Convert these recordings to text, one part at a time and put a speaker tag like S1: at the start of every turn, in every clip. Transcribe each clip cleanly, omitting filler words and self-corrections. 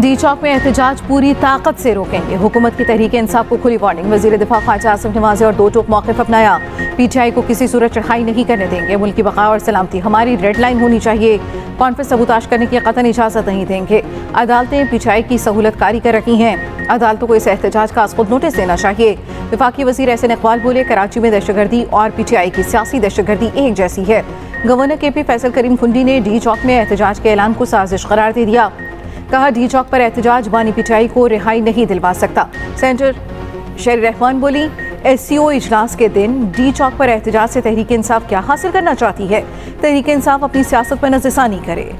S1: D चौक में एहतजाज पूरी ताकत से रोकेंगे, हुकूमत की तहरीक इंसाफ को खुली वार्निंग। वजीर दिफा ख्वाजा आसिफ नवाज़ी और दो टोक मौक़िफ़ अपनाया, पीटीआई को किसी सूरत चढ़ाई नहीं करने देंगे, मुल्क की बका और सलामती हमारी रेड लाइन होनी चाहिए, कॉन्फ्रेंस सबूताश करने की कतई इजाज़त नहीं देंगे। अदालतें पीटीआई की सहूलत कारी कर रही हैं, अदालतों को इस एहतजाज का खुद नोटिस देना चाहिए। वफाकी वज़ीर एहसन इकबाल बोले, कराची में दहशतगर्दी और पीटीआई की सियासी दहशतगर्दी एक जैसी है। गवर्नर के पी फैसल करीम खुंडी ने डी चौक में एहतजाज के ऐलान को साजिश करार दे दिया, कहा डी चौक पर एहतजाज बानी पीटीआई को रिहाई नहीं दिलवा सकता। सेंटर शेर रहमान बोली, एससीओ इजलास के दिन डी चौक पर एहतजाज से तहरीक इंसाफ क्या हासिल करना चाहती है? तहरीक इंसाफ अपनी सियासत पर नज़रसानी करे।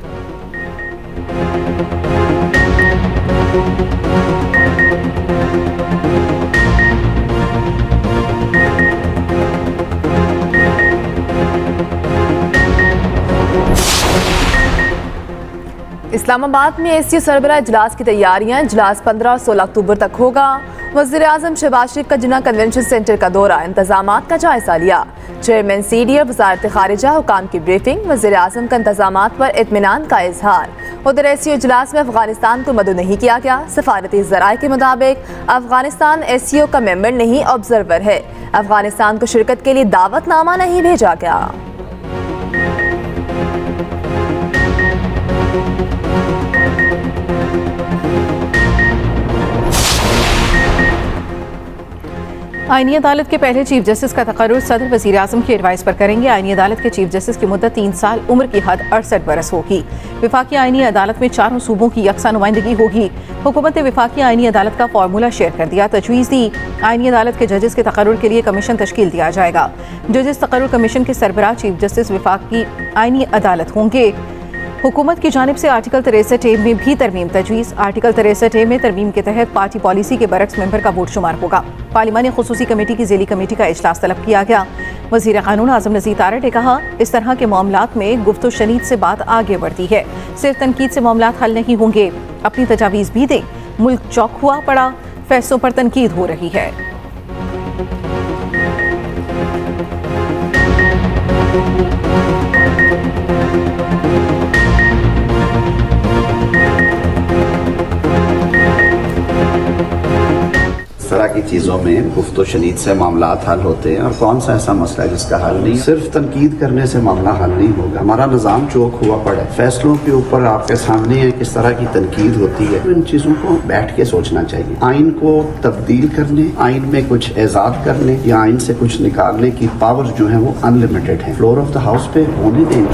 S2: इस्लामाबाद में एससीओ सरबराह इजलास की तैयारियां, इजलास 15 और 16 अक्टूबर तक होगा। वज़ीर आज़म शहबाज शरीफ का जिन्ना कन्वेंशन सेंटर का दौरा, इंतजामात का जायजा लिया। चेयरमैन सीडी और वज़ारत खारिजा हुकाम की ब्रीफिंग, वज़ीर आज़म का इंतजामात पर इत्मीनान का इजहार। उधर एससीओ इजलास में अफगानिस्तान को मदऊ नहीं किया गया, सफारती ज़राए के मुताबिक अफगानिस्तान एससीओ का मेंबर नहीं, ऑब्जर्वर है। अफगानिस्तान को शिरकत के लिए दावतनामा नहीं भेजा गया।
S1: आईनी अदालत के पहले चीफ जस्टिस का तकर्रुर सदर वज़ीर आज़म की एडवाइस पर करेंगे। आईनी अदालत के चीफ जस्टिस की मुद्दत 3 साल, उम्र की हद 68 बरस होगी। विफाकी आईनी अदालत में चारों सूबों की यकसा नुमाइंदगी होगी। हुकूमत ने विफाकी आईनी अदालत का फार्मूला शेयर कर दिया, तजवीज़ दी आईनी अदालत के जजेस के तकर्रुर के लिए कमीशन तश्कील दिया जाएगा। जजेस तकर्रुर कमीशन के सरबराह चीफ जस्टिस विफाकी आईनी अदालत होंगे। हुकूमत की जानिब से आर्टिकल 63A में भी तरमीम तजवीज़। आर्टिकल 63A में तरमीम के तहत पार्टी पॉलिसी के बरक्स मेंबर का वोट शुमार होगा। पार्लिमानी खुसूसी कमेटी की ज़ेली कमेटी का इजलास तलब किया गया। वज़ीर क़ानून आज़म नज़ीर तारड़ ने कहा, इस तरह के मामलात में गुफ्तो शनीद से बात आगे बढ़ती है, सिर्फ तनकीद से मामलात हल नहीं होंगे। अपनी तजावीज़ भी दें, मुल्क चौक हुआ पड़ा, फैसलों पर तनकीद हो रही है।
S3: इस तरह की चीज़ों में गुफ्तो शनीद से मामलात हल होते हैं, और कौन सा ऐसा मसला है जिसका हल नहीं? सिर्फ तनकीद करने से मामला हल नहीं होगा। हमारा निज़ाम चौक हुआ पड़ा है, फैसलों के ऊपर आपके सामने है किस तरह की तनकीद होती है। इन चीज़ों को बैठ के सोचना चाहिए। आइन को तब्दील करने, आइन में कुछ एजाद करने या आइन से कुछ निकालने की पावर जो है वो अनलिमिटेड है। फ्लोर ऑफ द हाउस पे होने दें।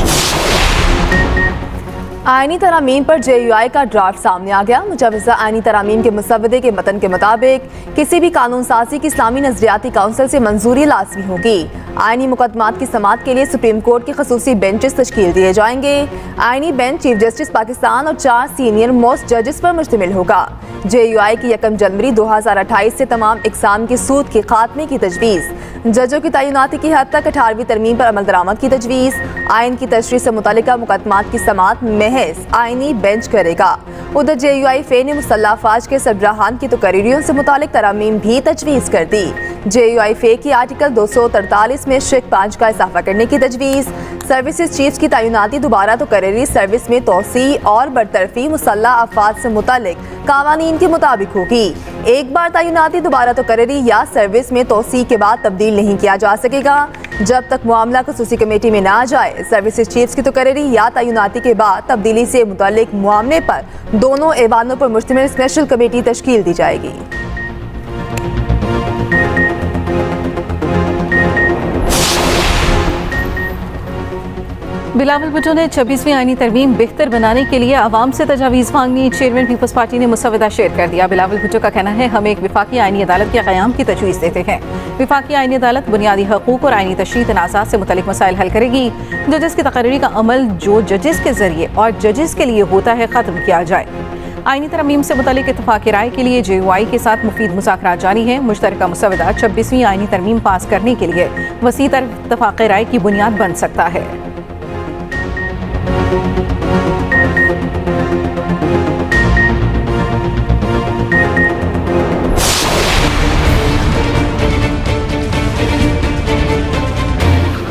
S2: आईनी तरामीम पर JUI का ड्राफ्ट सामने आ गया। मुजवज़ा आईनी तरामीम के मुसवदे के मतन के मुताबिक किसी भी कानून साजी की इस्लामी नजरियाती काउंसिल से मंजूरी लाजमी होगी। आईनी मुकदमात की समाअत के लिए सुप्रीम कोर्ट के खसूसी बेंचेस तश्कील दिए जाएंगे। आईनी बेंच चीफ जस्टिस पाकिस्तान और 4 सीनियर मोस्ट जजेस पर मुश्तमिल होगा। JUI की 1 जनवरी 2028 से तमाम इकसाम की सूद के खात्मे की तजवीज़। जजों की तैनाती की हद तक 18वीं तरमीम पर अमल दरामद की तजवीज़। आइन की तशरीह से मुतल्लिका मुकदमात की समाअत महज आईनी बेंच करेगा। उधर JUI फे ने मुसल्लह अफवाज के सरबराहान की तकरीरियों से मुतालिक तरामीम भी तजवीज़ कर दी। JUI फे की आर्टिकल 243 में शिक 5 का इजाफा करने की तजवीज़। सर्विसेज चीफ्स की तैनाती दोबारा तकरीरी सर्विस में तोसी और बरतरफी मुसल्लह अफवाज से मुतालिक कावानीन के मुताबिक होगी। एक बार तैनाती दोबारा तकरीरी या सर्विस में तोसी के बाद तब्दील नहीं किया जा सकेगा जब तक मामला खसूसी कमेटी में ना आ जाए। सर्विसेज चीफ्स की तकरीरी या तैनाती के बाद तब्दीली से मुतालिक मामले पर दोनों ऐवानों पर मुश्तमिल स्पेशल कमेटी तश्कील दी जाएगी।
S1: बिलावल भुट्टो ने 26वीं आईनी तरमीम बेहतर बनाने के लिए आवाम से तजावीज़ मांगनी। चेयरमैन पीपल्स पार्टी ने मुसवदा शेयर कर दिया। बिलावल भुट्टो का कहना है, हम एक विफाकी आईनी अदालत के क़याम की तजवीज़ देते हैं। विफाकी आईनी अदालत बुनियादी हकूक़ और आईनी तशरीह तनाज़ात से मुतल्लिक़ मसाइल हल करेगी। जजेस की तकरीरी का अमल जो जजेस के ज़रिए और जजेस के लिए होता है ख़त्म किया जाए। आईनी तरमीम से मुतल्लिक़ इत्तफ़ाक़ राय के लिए JUI के साथ मुफीद मुज़ाकरात जारी हैं। मुश्तरका मुसवदा 26वीं आईनी तरमीम पास करने के लिए वसी तर इत्तफ़ाक़ राय की बुनियाद बन सकता है।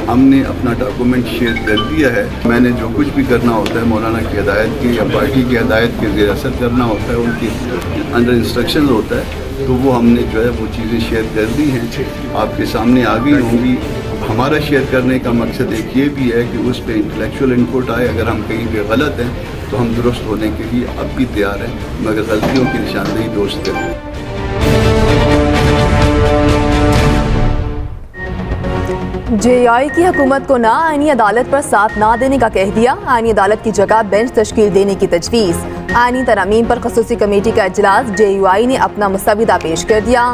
S4: हमने अपना डॉक्यूमेंट शेयर कर दिया है। मैंने जो कुछ भी करना होता है मौलाना की हिदायत की या पार्टी की हिदायत के ज़ेर असर करना होता है, उनकी अंडर इंस्ट्रक्शन होता है, तो वो हमने जो है वो चीज़ें शेयर कर दी हैं, आपके सामने आ गई होंगी। हमारा शेयर करने का मकसद एक ये भी है कि उस पर इंटेलेक्चुअल इनपुट आए। अगर हम कहीं पे गलत हैं तो हम दुरुस्त होने के लिए अब भी तैयार हैं, मगर गलतियों की निशानदेही दोस्त करें।
S2: जेआई की हुकूमत को ना आईनी अदालत पर साथ ना देने का कह दिया। आईनी अदालत की जगह बेंच तश्कील देने की तजवीज़। आईनी तरमीम पर खसूसी कमेटी का इजलास, JUI ने अपना मुसविदा पेश कर दिया।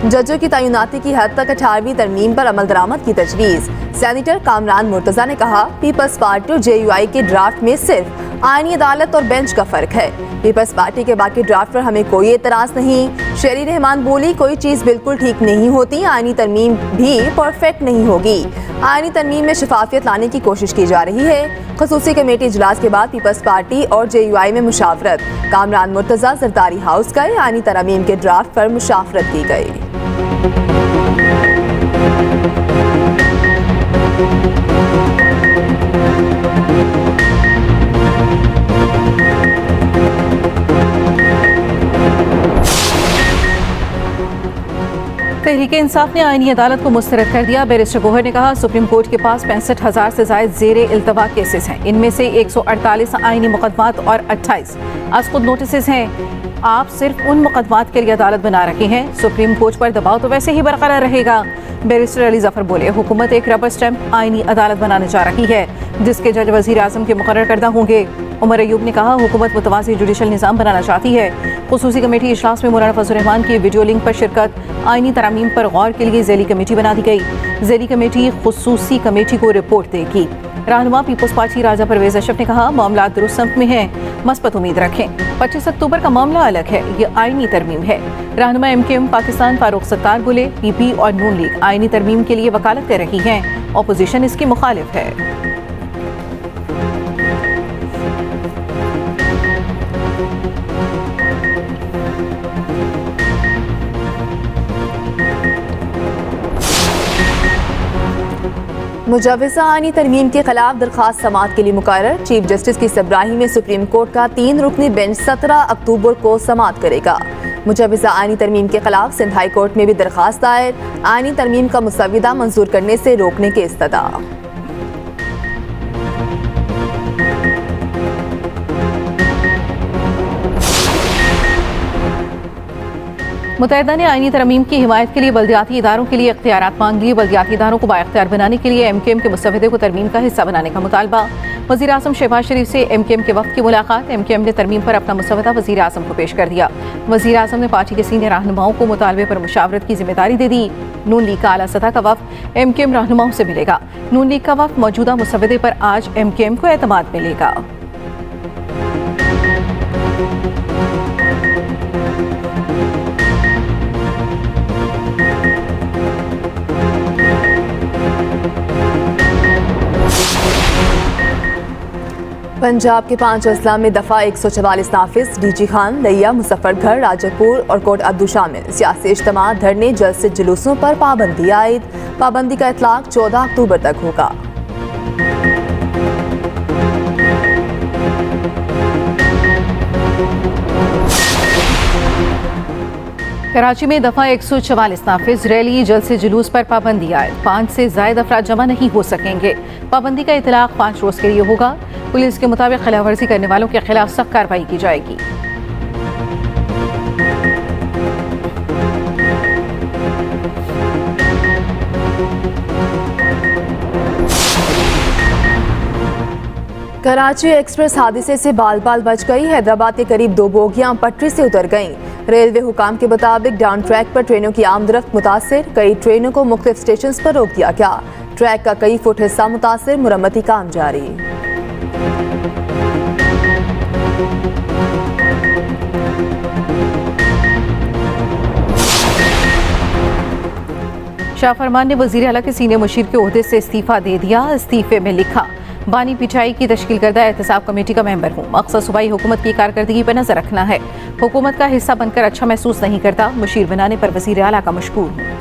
S2: जजों की तैनाती की हद तक 18वीं तरमीम पर अमल दरामद की तजवीज़। सेनेटर कामरान मुर्तज़ा ने कहा, पीपल्स पार्टी और JUI के ड्राफ्ट में सिर्फ आईनी अदालत और बेंच का फर्क है। पीपल्स पार्टी के बाकी ड्राफ्ट पर हमें कोई एतराज़ नहीं। शेरी रहमान बोली, कोई चीज़ बिल्कुल ठीक नहीं होती, आईनी तरमीम भी परफेक्ट नहीं होगी। आईनी तरमीम में शफाफियत लाने की कोशिश की जा रही है। खसूसी कमेटी इजलास के बाद पीपल्स पार्टी और JUI में मुशावरत। कामरान मुर्तज़ा जरदारी हाउस गए, आईनी तरमीम के ड्राफ्ट पर मुशावरत की गई।
S1: तहरीक इंसाफ ने आईनी अदालत को मुस्तरद कर दिया। बैरिस्टर गोहर ने कहा, सुप्रीम कोर्ट के पास 65,000 से ज़ायद ज़ेरे इल्तवा केसेस हैं। इनमें से 148 आईनी मुकदमात और 28 अस्कुद नोटिस हैं। आप सिर्फ उन मुकदमात के लिए अदालत बना रखे हैं। सुप्रीम कोर्ट पर दबाव तो वैसे ही बरकरार रहेगा। बैरिस्टर अली जफर बोले, हुकूमत एक रबर स्टैम्प आईनी अदालत बनाने जा रही है, जिसके जज वज़ीर आज़म के मुकर्रर करदा होंगे। उमर अयूब ने कहा, हुकूमत मुतवाज़ी जुडिशल निज़ाम बनाना चाहती है। खुसूसी कमेटी इजलास में मौलाना फजल रहमान की वीडियो लिंक पर शिरकत। आईनी तरामीम पर गौर के लिए ज़ैली कमेटी बना दी गई। ज़ैली कमेटी खुसूसी कमेटी को रिपोर्ट देगी। रहनुमा पीपल्स पार्टी राजा परवेज अशरफ ने कहा, मामला दुरुस्त समत में है, मस्बत उम्मीद रखें। 25 अक्टूबर का मामला अलग है, ये आईनी तरमीम है। रहनुमा MKM पाकिस्तान फारूक सत्तार बोले, PP और नून लीग आईनी तरमीम के लिए वकालत कर रही हैं, अपोजिशन इसकी मुखालिफ है।
S2: मुजव्वज़ा आईनी तरमीम के खिलाफ दरख्वास्त समाअत के लिए मुकर्रर। चीफ जस्टिस की सरबराही में सुप्रीम कोर्ट का 3 रुकनी बेंच 17 अक्टूबर को समाअत करेगा। मुजव्वज़ा आईनी तरमीम के खिलाफ सिंध हाई कोर्ट में भी दरख्वास्त दायर। आईनी तरमीम का मुसविदा मंजूर करने से रोकने के इस्तदा।
S1: मुत्तहिदा ने आईनी तरमीम की हिमायत के लिए बल्दियाती इदारों के लिए इख्तियारात मांग लिए। बल्दियाती इदारों को बाइख्तियार बनाने के लिए MKM के मुसविदे को तरमीम का हिस्सा बनाने का मुतालबा। वज़ीर आज़म शहबाज शरीफ से MKM के वफ़द की मुलाकात। MKM ने तरमीम पर अपना मुसविदा वज़ीर आज़म को पेश कर दिया। वज़ीर आज़म ने पार्टी के सीनियर रहनुमाओं को मुतालबे पर मुशावरत की जिम्मेदारी दे दी। नून लीग का आला सतह का वफ़द MKM रहनुमाओं से मिलेगा। नून लीग का वफ़द मौजूदा मुसविदे पर आज MKM को एतमाद मिलेगा।
S2: पंजाब के 5 अजला में दफ़ा 144 नाफिज। DG खान, लिया, मुजफ्फरगढ़, राजापुर और कोट अब्दू शामिल। सियासी इज्तिमा, धरने, जलसे, जुलूसों पर पाबंदी आयद। पाबंदी का इतलाक 14 अक्टूबर तक होगा।
S1: कराची में दफ़ा 144 नाफिज। रैली, जलसे, जुलूस पर पाबंदी आयद। 5 से ज़ायद अफराद जमा नहीं हो सकेंगे। पाबंदी का इतलाक 5 रोज़ के लिए होगा। पुलिस के मुताबिक खिलाफवर्जी करने वालों के खिलाफ सख्त कार्रवाई की जाएगी।
S2: कराची एक्सप्रेस हादसे से बाल बाल बच गई। हैदराबाद के करीब 2 बोगियां पटरी से उतर गईं। रेलवे हुकाम के मुताबिक डाउन ट्रैक पर ट्रेनों की आमदरफ्त मुतासिर। कई ट्रेनों को मुख्तलिफ स्टेशन पर रोक दिया गया। ट्रैक का कई फुट हिस्सा मुतासिर, मुरम्मती काम जारी।
S1: शाह फरमान ने वज़ीर आला के सीनियर मुशीर के ओहदे से इस्तीफा दे दिया। इस्तीफे में लिखा, बानी पिटाई की तश्कील करदा एहतसाब कमेटी का मेंबर हूँ। मकसद सूबाई हुकूमत की कारकर्दगी पर नजर रखना है। हुकूमत का हिस्सा बनकर अच्छा महसूस नहीं करता। मुशीर बनाने पर वज़ीर आला का मशकूर हूँ।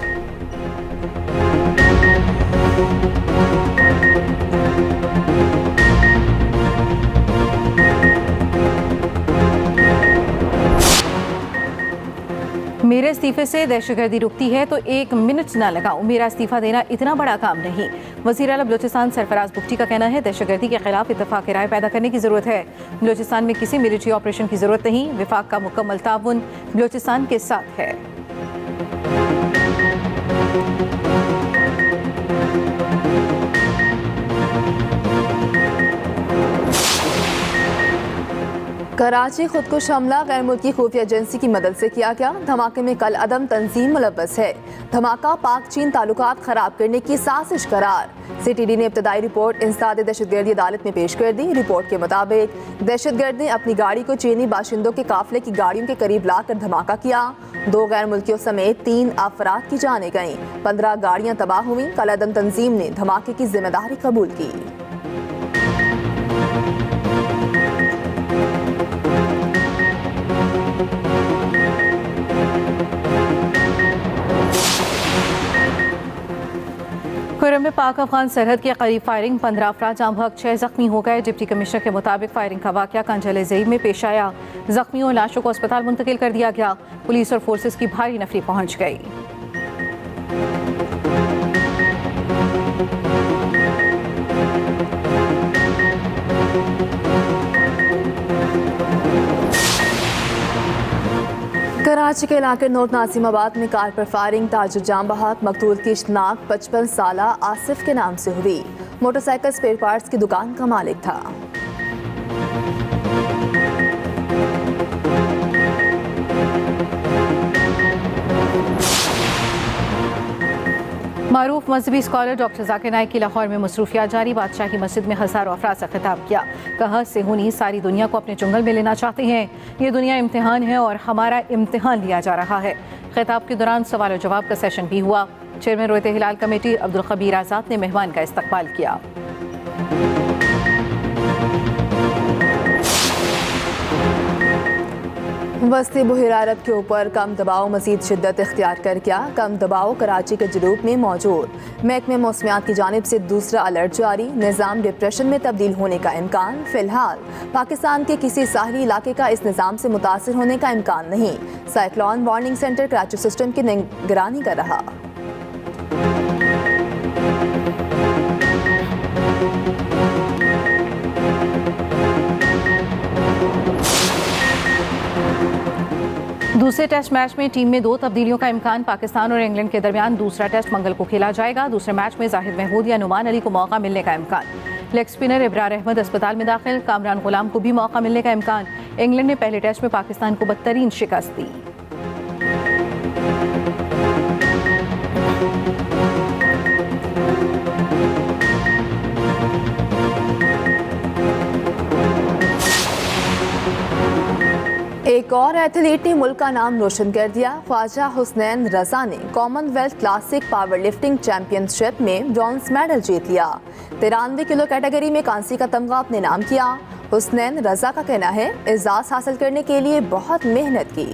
S1: मेरे इस्तीफे से दहशतगर्दी रुकती है तो 1 मिनट न लगाऊं, मेरा इस्तीफा देना इतना बड़ा काम नहीं। वज़ीर आला बलूचिस्तान सरफराज बुगटी का कहना है दहशतगर्दी के खिलाफ इत्तफाक राय पैदा करने की ज़रूरत है। बलूचिस्तान में किसी मिलिट्री ऑपरेशन की ज़रूरत नहीं, विफाक का मुकम्मल ताउन बलूचिस्तान के साथ है।
S2: कराची खुदकुश हमला गैर मुल्की खुफिया एजेंसी की मदद से किया गया। धमाके में कल अदम तंजीम मुलव्वस है। धमाका पाक चीन ताल्लुकात खराब करने की साजिश करार। CTD ने इब्तदाई रिपोर्ट इंसदाद दहशतगर्दी अदालत में पेश कर दी। रिपोर्ट के मुताबिक दहशतगर्द ने अपनी गाड़ी को चीनी बाशिंदों के काफिले की गाड़ियों के करीब लाकर धमाका किया। 2 गैर मुल्कियों समेत 3 अफराद की जानें गईं। 15 गाड़ियां तबाह हुई। कल अदम तंजीम ने धमाके की जिम्मेदारी कबूल की।
S1: खुर्रम में पाक अफगान सरहद के करीब फायरिंग, 15 अफराद जाम बहक, 6 जख्मी हो गए। डिप्टी कमिश्नर के मुताबिक फायरिंग का वाकया कंजल ज़ईब में पेश आया। जख्मियों और लाशों को अस्पताल मुंतकिल कर दिया गया। पुलिस और फोर्सेस की भारी नफरी पहुंच गई।
S2: कराची के इलाके नॉर्थ नासिमाबाद में कार पर फायरिंग, ताजुर जाम बहक। मकतूल की शनाख्त 55 साला आसिफ के नाम से हुई। मोटरसाइकिल स्पेयर पार्ट्स की दुकान का मालिक था।
S1: मारूफ मजहबी स्कॉलर डॉक्टर जाकिर नाइक की लाहौर में मसरूफियात जारी। बादशाह की मस्जिद में हज़ारों अफराद से खिताब किया। कहा सेहूनी सारी दुनिया को अपने चुंगल में लेना चाहते हैं। ये दुनिया इम्तिहान है और हमारा इम्तिहान लिया जा रहा है। खिताब के दौरान सवाल और जवाब का सेशन भी हुआ। चेयरमैन रोयत हिलाल कमेटी अब्दुल खबीर आज़ाद ने मेहमान का इस्तकबाल किया।
S2: वस्ती बुहरारत के ऊपर कम दबाव मजीद शिद्दत इख्तियार कर गया। कम दबाव कराची के जनूब में मौजूद। महकमे मौसमियात की जानिब से दूसरा अलर्ट जारी। निज़ाम डिप्रेशन में तब्दील होने का इम्कान। फिलहाल पाकिस्तान के किसी साहली इलाके का इस निज़ाम से मुतासिर होने का इम्कान नहीं। Cyclone warning centre Karachi system की निगरानी कर रहा।
S1: दूसरे टेस्ट मैच में टीम में 2 तब्दीलियों का इम्कान। पाकिस्तान और इंग्लैंड के दरमियान दूसरा टेस्ट मंगल को खेला जाएगा। दूसरे मैच में जाहिद महमूद या नुमान अली को मौका मिलने का इम्कान। लेग स्पिनर इब्रार अहमद अस्पताल में दाखिल। कामरान गुलाम को भी मौका मिलने का इम्कान। इंग्लैंड ने पहले टेस्ट में पाकिस्तान को बदतरीन शिकस्त दी।
S2: एक और एथलीट ने मुल्क का नाम रोशन कर दिया। ख्वाजा हुसनैन रजा ने Commonwealth classic power lifting championship में ब्रॉन्ज मेडल जीत लिया। 93 किलो कैटेगरी में कांसी का तमगा अपने नाम किया। हुसनैन रजा का कहना है एजाज हासिल करने के लिए बहुत मेहनत की।